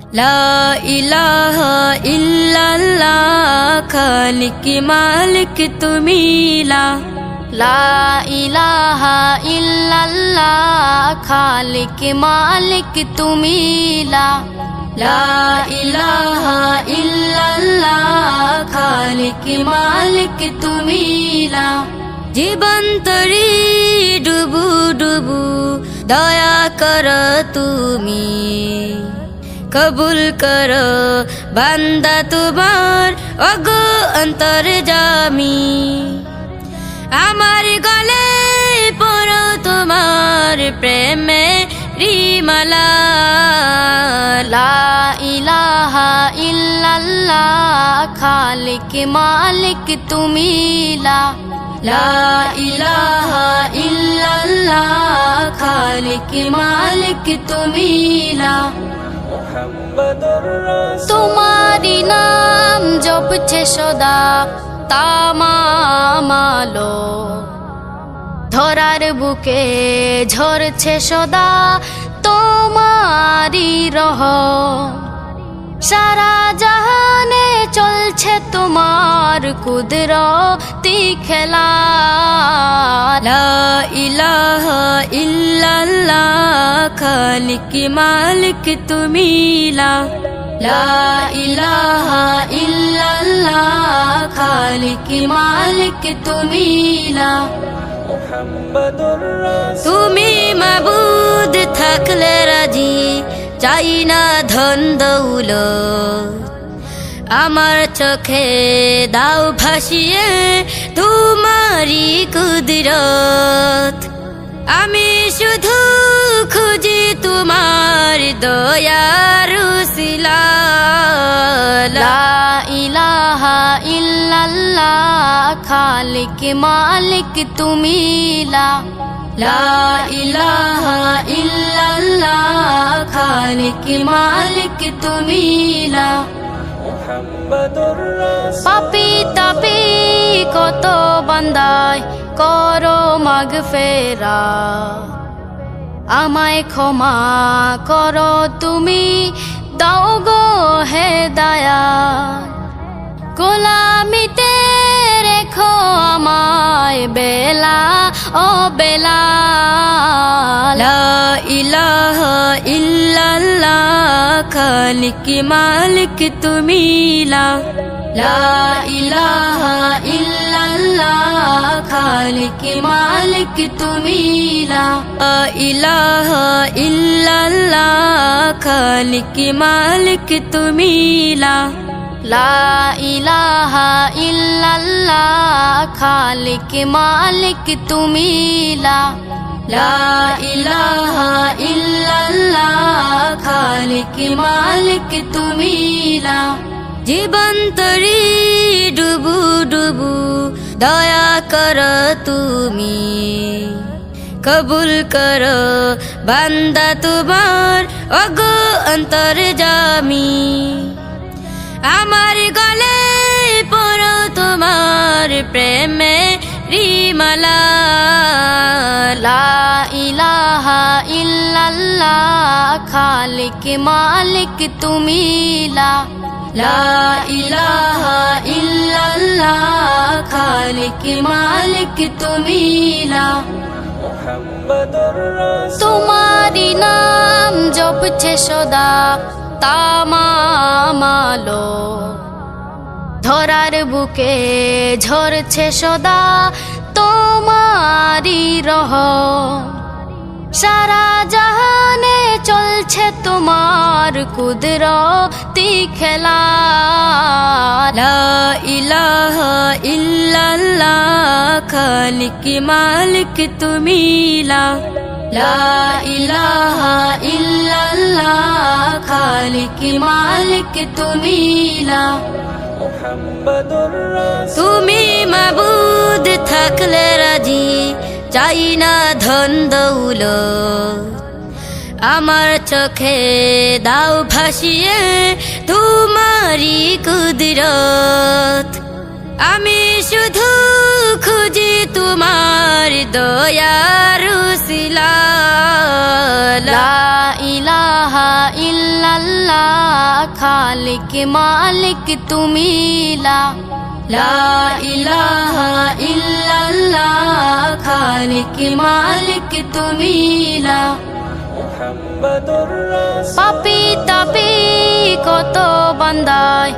লা ইলাহা ইল্লাল্লাহ খালিক মালিক তুমি লা ইলাহা ইল্লাল্লাহ খালিক মালিক তুমি লা ইলাহা ইল্লাল্লাহ খালিক মালিক তুমি জীবন তরি ডুবু ডুবু দয়া কর তুমি কবুল কর বান্দা তোমার ওগো অন্তর্যামী আমার গলে পড়ো তোমার প্রেমে রিমালা লা ইলাহা ইল্লাল্লাহ খালিক মালিক তুমি লা ইলাহা ইল্লাল্লাহ খালিক মালিক তুমি তোমারি নাম জপছে সদা তামামালো ধরার বুকে ঝরছে সদা তোমারি রহম সারা জাহানে চলছে তোমার কুদরতি খেলা লা ইলাহা ইল্লাল্লাহ খালিক মালিক তুমি লা ইলাহা ইল্লাল্লাহ খালিক মালিক তুমি তুমি মাবুদ থাকলে রাজি চাই না ধন দৌলত আমার চোখে দাও ভাসিয়ে তোমারি কুদরত আমি শুধু খুঁজি তোমার দয়ার উসিলা লা ইলাহা ইল্লাল্লাহ খালিক মালিক তুমি লা ইলাহা ইল্লাল্লাহ খালিক মালিক তুমি পাপী তাপী কত বান্দায় করো মাগফেরা আমায় ক্ষমা করো তুমি দাও গো হেদায়াত গোলামিতে রেখো আমায় বেলা ও বেলা লা ইলাহা ইল্লাল্লাহ খালিক মালিক তুমি লা ইলাহা ইল্লাল্লাহ খালিক মালিক তুমি লা ইলাহা ইল্লাল্লাহ খালিক মালিক তুমি লা ইলাহা ইল্লাল্লাহ খালিক মালিক তুমি লা ইলাহা ইল্লাল্লাহ খালিক মালিক তুমি জীবন তরি ডুবু ডুবু দয়া কর তুমি কবুল কর বান্দা তোমার ওগো অন্তর্যামী আমার গলে পড়ো তোমার প্রেমে রিমালা লা ইলাহা ইল্লাল্লাহ খালিক মালিক তুমি লা ইলাহা ইল্লাল্লাহ খালিক মালিক তুমি তোমারি নাম জপছে সদা তামামালো ধরার বুকে ঝরছে সদা তোমারি রহম সারা জাহানে চলছে তোমার কুদরতি খেলা লা ইলাহা ইল্লাল্লাহ খালিক মালিক তুমি লা ইলাহা ইল্লাল্লাহ খালিক মালিক তুমি তুমি মাবুদ থাকলে রাজি চাই না ধন দৌলত আমার চোখে দাও ভাসিয়ে তোমারি কুদরত আমি শুধু খুঁজি তোমার দয়ার উসিলা লা ইলাহা ইল্লাল্লাহ ইল্লাল্লাহ খালিক মালিক তুমি লা ইলাহা ইল্লাল্লাহ খালিক মালিক তুমি লা পাপী তাপী কত বান্দায়